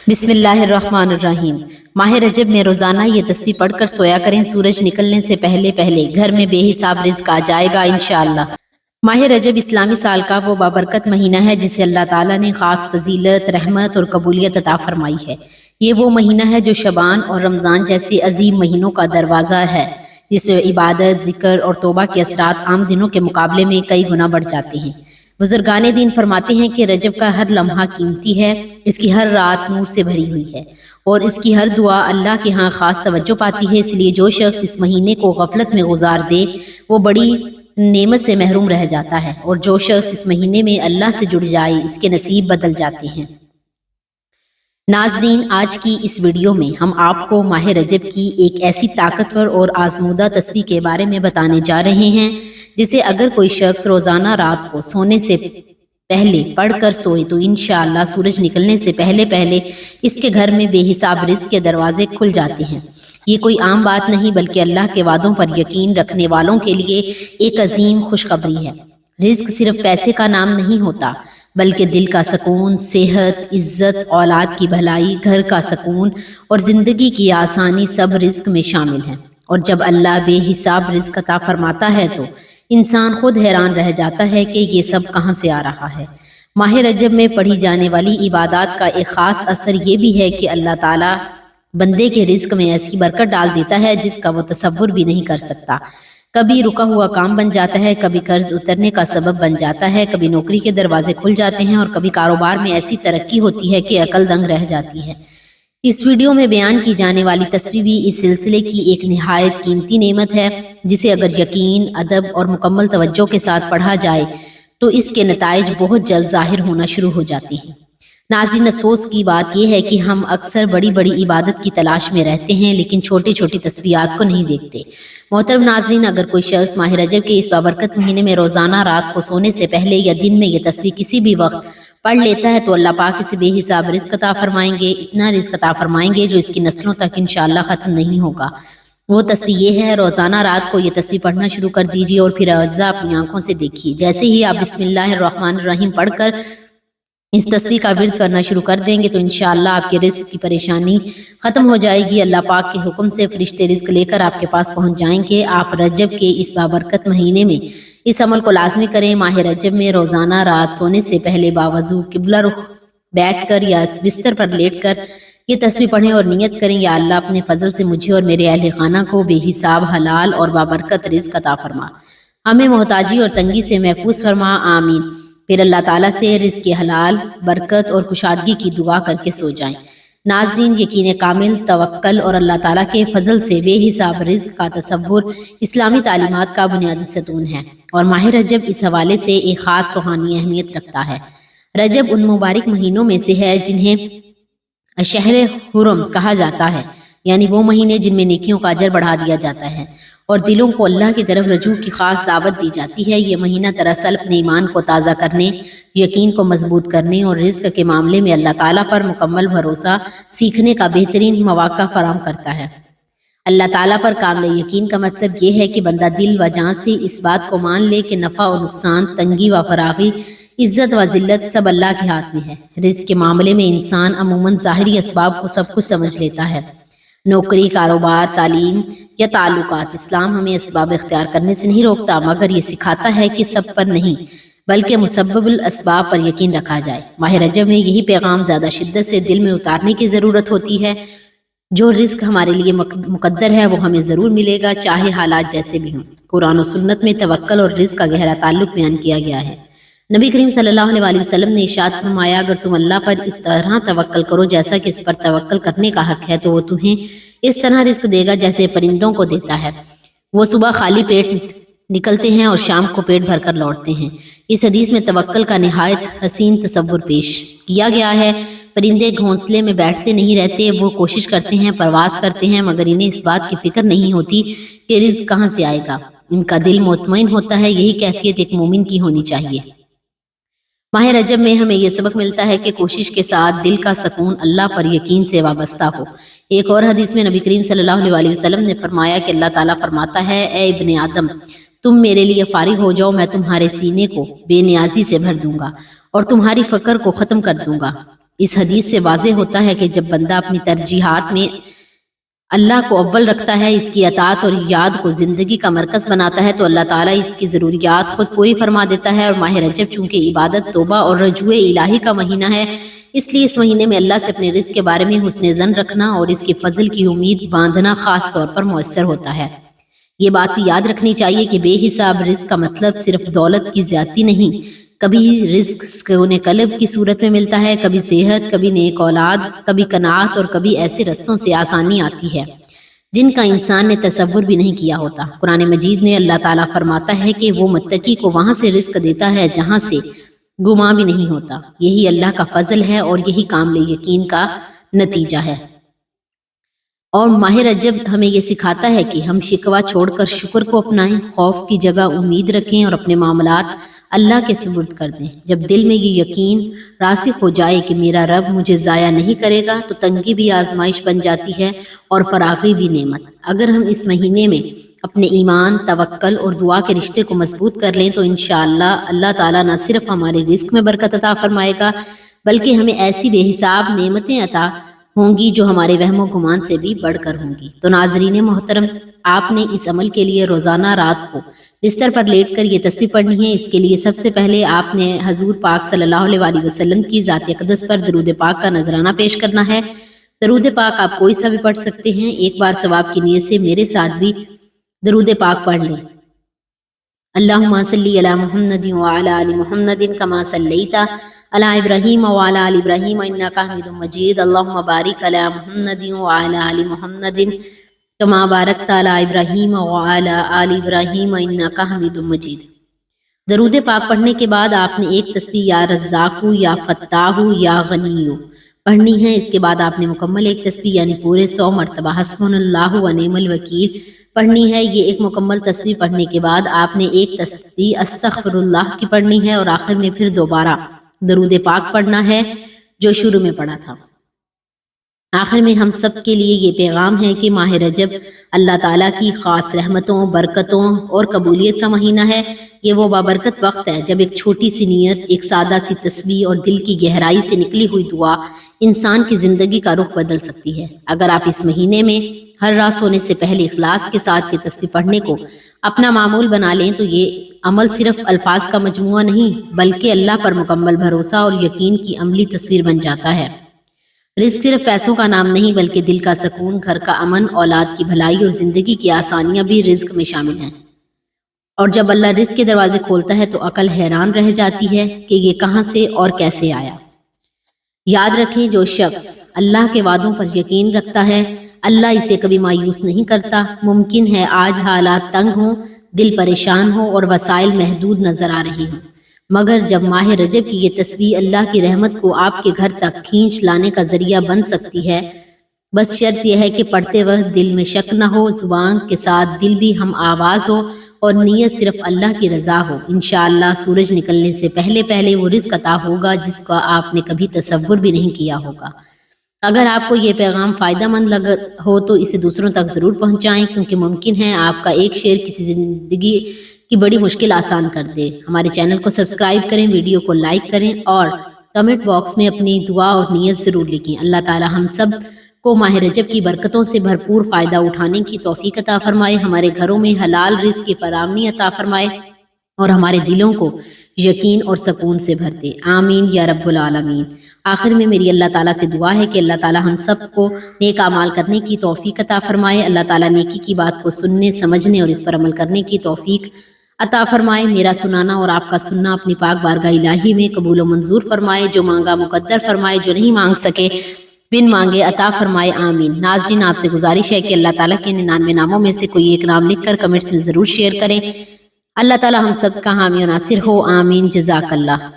بسم اللہ الرحمن الرحیم۔ ماہ رجب میں روزانہ یہ تسبیح پڑھ کر سویا کریں۔ سورج نکلنے سے پہلے پہلے گھر میں بے حساب رزق آ جائے گا انشاءاللہ۔ ماہ رجب اسلامی سال کا وہ بابرکت مہینہ ہے جسے اللہ تعالیٰ نے خاص فضیلت، رحمت اور قبولیت عطا فرمائی ہے۔ یہ وہ مہینہ ہے جو شعبان اور رمضان جیسے عظیم مہینوں کا دروازہ ہے، جس میں عبادت، ذکر اور توبہ کے اثرات عام دنوں کے مقابلے میں کئی گنا بڑھ جاتے ہیں۔ بزرگان دین فرماتے ہیں کہ رجب کا ہر لمحہ قیمتی ہے، اس کی ہر رات نور سے بھری ہوئی ہے اور اس کی ہر دعا اللہ کے ہاں خاص توجہ پاتی ہے۔ اس لیے جو شخص اس مہینے کو غفلت میں گزار دے وہ بڑی نعمت سے محروم رہ جاتا ہے، اور جو شخص اس مہینے میں اللہ سے جڑ جائے اس کے نصیب بدل جاتے ہیں۔ ناظرین، آج کی اس ویڈیو میں ہم آپ کو ماہ رجب کی ایک ایسی طاقتور اور آزمودہ تسبیح کے بارے میں بتانے جا رہے ہیں جسے اگر کوئی شخص روزانہ رات کو سونے سے پہلے پڑھ کر سوئے تو انشاءاللہ سورج نکلنے سے پہلے پہلے اس کے گھر میں بے حساب رزق کے دروازے کھل جاتے ہیں۔ یہ کوئی عام بات نہیں بلکہ اللہ کے وعدوں پر یقین رکھنے والوں کے لیے ایک عظیم خوشخبری ہے۔ رزق صرف پیسے کا نام نہیں ہوتا بلکہ دل کا سکون، صحت، عزت، اولاد کی بھلائی، گھر کا سکون اور زندگی کی آسانی سب رزق میں شامل ہیں۔ اور جب اللہ بے حساب رزق عطا فرماتا ہے تو انسان خود حیران رہ جاتا ہے کہ یہ سب کہاں سے آ رہا ہے۔ ماہ رجب میں پڑھی جانے والی عبادات کا ایک خاص اثر یہ بھی ہے کہ اللہ تعالیٰ بندے کے رزق میں ایسی برکت ڈال دیتا ہے جس کا وہ تصور بھی نہیں کر سکتا۔ کبھی رکا ہوا کام بن جاتا ہے، کبھی قرض اترنے کا سبب بن جاتا ہے، کبھی نوکری کے دروازے کھل جاتے ہیں اور کبھی کاروبار میں ایسی ترقی ہوتی ہے کہ عقل دنگ رہ جاتی ہے۔ اس ویڈیو میں بیان کی جانے والی تسبیح بھی اس سلسلے کی ایک نہایت قیمتی نعمت ہے جسے اگر یقین، ادب اور مکمل توجہ کے ساتھ پڑھا جائے تو اس کے نتائج بہت جلد ظاہر ہونا شروع ہو جاتے ہیں۔ ناظرین، افسوس کی بات یہ ہے کہ ہم اکثر بڑی بڑی عبادت کی تلاش میں رہتے ہیں لیکن چھوٹی چھوٹی تسبیحات کو نہیں دیکھتے۔ محترم ناظرین، اگر کوئی شخص ماہ رجب کے اس بابرکت مہینے میں روزانہ رات کو سونے سے پہلے یا دن میں یہ تسبیح کسی بھی وقت پڑھ لیتا ہے تو اللہ پاک اسے بے حساب رزق عطا فرمائیں گے، اتنا رزق عطا فرمائیں گے جو اس کی نسلوں تک انشاءاللہ ختم نہیں ہوگا۔ وہ تسبیح یہ ہے، روزانہ رات کو یہ تسبیح پڑھنا شروع کر دیجیے اور پھر اجزاء اپنی آنکھوں سے دیکھیے۔ جیسے ہی آپ بسم اللہ الرحمن الرحیم پڑھ کر اس تسبیح کا ورد کرنا شروع کر دیں گے تو انشاءاللہ آپ کے رزق کی پریشانی ختم ہو جائے گی۔ اللہ پاک کے حکم سے فرشتے رزق لے کر آپ کے پاس پہنچ جائیں گے۔ آپ رجب کے اس بابرکت مہینے میں اس عمل کو لازمی کریں۔ ماہ رجب میں روزانہ رات سونے سے پہلے باوضو قبلہ رخ بیٹھ کر یا بستر پر لیٹ کر یہ تسبیح پڑھیں اور نیت کریں، یا اللہ اپنے فضل سے مجھے اور میرے اہل خانہ کو بے حساب حلال اور بابرکت رزق عطا فرما، ہمیں محتاجی اور تنگی سے محفوظ فرما، آمین۔ پھر اللہ تعالیٰ سے رزق حلال، برکت اور کشادگی کی دعا کر کے سو جائیں۔ ناظرین، یقین کامل، توکل اور اللہ تعالیٰ کے فضل سے بے حساب رزق کا تصور اسلامی تعلیمات کا بنیادی ستون ہے، اور ماہ رجب اس حوالے سے ایک خاص روحانی اہمیت رکھتا ہے۔ رجب ان مبارک مہینوں میں سے ہے جنہیں شہر حرم کہا جاتا ہے، یعنی وہ مہینے جن میں نیکیوں کا اجر بڑھا دیا جاتا ہے اور دلوں کو اللہ کی طرف رجوع کی خاص دعوت دی جاتی ہے۔ یہ مہینہ دراصل اپنے ایمان کو تازہ کرنے، یقین کو مضبوط کرنے اور رزق کے معاملے میں اللہ تعالیٰ پر مکمل بھروسہ سیکھنے کا بہترین مواقع فراہم کرتا ہے۔ اللہ تعالیٰ پر کامل یقین کا مطلب یہ ہے کہ بندہ دل و جان سے اس بات کو مان لے کہ نفع و نقصان، تنگی و فراغی، عزت و ذلت سب اللہ کے ہاتھ میں ہے۔ رزق کے معاملے میں انسان عموماً ظاہری اسباب کو سب کچھ سمجھ لیتا ہے، نوکری، کاروبار، تعلیم یا تعلقات۔ اسلام ہمیں اسباب اختیار کرنے سے نہیں روکتا مگر یہ سکھاتا ہے کہ سب پر نہیں بلکہ مسبب الاسباب پر یقین رکھا جائے۔ ماہ رجب میں یہی پیغام زیادہ شدت سے دل میں اتارنے کی ضرورت ہوتی ہے۔ جو رزق ہمارے لیے مقدر ہے وہ ہمیں ضرور ملے گا، چاہے حالات جیسے بھی ہوں۔ قرآن و سنت میں توکل اور رزق کا گہرا تعلق بیان کیا گیا ہے۔ نبی کریم صلی اللہ علیہ وسلم نے ارشاد فرمایا، اگر تم اللہ پر اس طرح توکل کرو جیسا کہ اس پر توکل کرنے کا حق ہے تو وہ تمہیں اس طرح رزق دے گا جیسے پرندوں کو دیتا ہے۔ وہ صبح خالی پیٹ نکلتے ہیں اور شام کو پیٹ بھر کر لوٹتے ہیں۔ اس حدیث میں توکل کا نہایت حسین تصور پیش کیا گیا ہے۔ پرندے گھونسلے میں بیٹھتے نہیں رہتے، وہ کوشش کرتے ہیں، پرواز کرتے ہیں، مگر انہیں اس بات کی فکر نہیں ہوتی کہ رزق کہاں سے آئے گا۔ ان کا دل مطمئن ہوتا ہے۔ یہی کیفیت ایک مومن کی ہونی چاہیے۔ ماہ رجب میں ہمیں یہ سبق ملتا ہے کہ کوشش کے ساتھ دل کا سکون اللہ پر یقین سے وابستہ ہو۔ ایک اور حدیث میں نبی کریم صلی اللہ علیہ وسلم نے فرمایا کہ اللہ تعالیٰ فرماتا ہے، اے ابن آدم، تم میرے لیے فارغ ہو جاؤ، میں تمہارے سینے کو بے نیازی سے بھر دوں گا اور تمہاری فقر کو ختم کر دوں گا۔ اس حدیث سے واضح ہوتا ہے کہ جب بندہ اپنی ترجیحات میں اللہ کو اول رکھتا ہے، اس کی اطاعت اور یاد کو زندگی کا مرکز بناتا ہے، تو اللہ تعالیٰ اس کی ضروریات خود پوری فرما دیتا ہے۔ اور ماہ رجب چونکہ عبادت، توبہ اور رجوع الہی کا مہینہ ہے، اس لیے اس مہینے میں اللہ سے اپنے رزق کے بارے میں حسن ظن رکھنا اور اس کے فضل کی امید باندھنا خاص طور پر مؤثر ہوتا ہے۔ یہ بات بھی یاد رکھنی چاہیے کہ بے حساب رزق کا مطلب صرف دولت کی زیادتی نہیں، کبھی رزق سکون قلب کی صورت میں ملتا ہے، کبھی صحت، کبھی نیک اولاد، کبھی قناعت، اور کبھی ایسے رستوں سے آسانی آتی ہے جن کا انسان نے تصور بھی نہیں کیا ہوتا۔ قرآن مجید میں اللہ تعالیٰ فرماتا ہے کہ وہ متقی کو وہاں سے رزق دیتا ہے جہاں سے گمان بھی نہیں ہوتا۔ یہی اللہ کا فضل ہے اور یہی کامل یقین کا نتیجہ ہے۔ اور ماہ رجب ہمیں یہ سکھاتا ہے کہ ہم شکوہ چھوڑ کر شکر کو اپنائیں، خوف کی جگہ امید رکھیں اور اپنے معاملات اللہ کے سپرد کر دیں۔ جب دل میں یہ یقین راسخ ہو جائے کہ میرا رب مجھے ضائع نہیں کرے گا، تو تنگی بھی آزمائش بن جاتی ہے اور فراغی بھی نعمت۔ اگر ہم اس مہینے میں اپنے ایمان، توکل اور دعا کے رشتے کو مضبوط کر لیں تو انشاءاللہ اللہ تعالیٰ نہ صرف ہمارے رزق میں برکت عطا فرمائے گا، بلکہ ہمیں ایسی بے حساب نعمتیں عطا ہوں گی جو ہمارے وہم و گمان سے بھی بڑھ کر ہوں گی۔ تو ناظرین محترم، آپ نے اس عمل کے لیے روزانہ رات کو بستر پر لیٹ کر یہ تسبیح پڑھنی ہے۔ اس کے لیے سب سے پہلے آپ نے حضور پاک صلی اللہ علیہ وآلہ وسلم کی ذات اقدس پر درود پاک کا نذرانہ پیش کرنا ہے۔ درود پاک آپ کوئی سا بھی پڑھ سکتے ہیں۔ ایک بار ثواب کی نیت سے میرے ساتھ بھی درود پاک پڑھ لیں۔ اللہم صلی علی محمد وعلی آل محمد کما صلیت علی ابراہیم وعلی آل ابراہیم انک حمید مجید۔ اللہم بارک علی محمد وعلی آل محمد کما بارکت علی ابراہیم وعلی آل ابراہیم انک حمید مجید۔ درود پاک پڑھنے کے بعد آپ نے ایک تسبیح یا رزاق یا فتاح یا غنی پڑھنی ہے۔ اس کے بعد آپ نے مکمل ایک تسبیح یعنی پورے 100 مرتبہ حسبنا اللہ و نعم الوکیل پڑھنی ہے۔ یہ ایک مکمل تسبیح پڑھنے کے بعد آپ نے ایک تسبیح استغفر اللہ کی پڑھنی ہے، اور آخر میں پھر دوبارہ درود پاک پڑھنا ہے جو شروع میں پڑھا تھا۔ آخر میں ہم سب کے لیے یہ پیغام ہے کہ ماہ رجب اللہ تعالیٰ کی خاص رحمتوں، برکتوں اور قبولیت کا مہینہ ہے۔ یہ وہ بابرکت وقت ہے جب ایک چھوٹی سی نیت، ایک سادہ سی تسبیح اور دل کی گہرائی سے نکلی ہوئی دعا انسان کی زندگی کا رخ بدل سکتی ہے۔ اگر آپ اس مہینے میں ہر رات سونے سے پہلے اخلاص کے ساتھ یہ تسبیح پڑھنے کو اپنا معمول بنا لیں تو یہ عمل صرف الفاظ کا مجموعہ نہیں بلکہ اللہ پر مکمل بھروسہ اور یقین کی عملی تصویر بن جاتا ہے۔ رزق صرف پیسوں کا نام نہیں بلکہ دل کا سکون، گھر کا امن، اولاد کی بھلائی اور زندگی کی آسانیاں بھی رزق میں شامل ہیں۔ اور جب اللہ رزق کے دروازے کھولتا ہے تو عقل حیران رہ جاتی ہے کہ یہ کہاں سے اور کیسے آیا۔ یاد رکھیں، جو شخص اللہ کے وعدوں پر یقین رکھتا ہے اللہ اسے کبھی مایوس نہیں کرتا۔ ممکن ہے آج حالات تنگ ہوں، دل پریشان ہو اور وسائل محدود نظر آ رہے ہوں، مگر جب ماہ رجب کی یہ تسبیح اللہ کی رحمت کو آپ کے گھر تک کھینچ لانے کا ذریعہ بن سکتی ہے۔ بس شرط یہ ہے کہ پڑھتے وقت دل میں شک نہ ہو، زبان کے ساتھ دل بھی ہم آواز ہو اور نیت صرف اللہ کی رضا ہو۔ انشاءاللہ سورج نکلنے سے پہلے پہلے وہ رزق عطا ہوگا جس کا آپ نے کبھی تصور بھی نہیں کیا ہوگا۔ اگر آپ کو یہ پیغام فائدہ مند لگ ہو تو اسے دوسروں تک ضرور پہنچائیں، کیونکہ ممکن ہے آپ کا ایک شیئر کسی زندگی کی بڑی مشکل آسان کر دے۔ ہمارے چینل کو سبسکرائب کریں، ویڈیو کو لائک کریں اور کمنٹ باکس میں اپنی دعا اور نیت ضرور لکھیں۔ اللہ تعالی ہم سب کو ماہ رجب کی برکتوں سے بھرپور فائدہ اٹھانے کی توفیق عطا فرمائے، ہمارے گھروں میں حلال رزق کی فراہمی عطا فرمائے اور ہمارے دلوں کو یقین اور سکون سے بھر دے۔ آمین یا رب العالمین۔ آخر میں میری اللہ تعالیٰ سے دعا ہے کہ اللہ تعالیٰ ہم سب کو نیک اعمال کرنے کی توفیق عطا فرمائے۔ اللہ تعالیٰ نیکی کی بات کو سننے، سمجھنے اور اس پر عمل کرنے کی توفیق عطا فرمائے۔ میرا سنانا اور آپ کا سننا اپنی پاک بارگاہ الہی میں قبول و منظور فرمائے۔ جو مانگا مقدر فرمائے، جو نہیں مانگ سکے بن مانگے عطا فرمائے۔ آمین۔ ناظرین، آپ سے گزارش ہے کہ اللہ تعالیٰ کے 99 ناموں میں سے کوئی ایک نام لکھ کر کمنٹس میں ضرور شیئر کریں۔ اللہ تعالیٰ ہم سب کا حامی و ناصر ہو۔ آمین۔ جزاک اللہ۔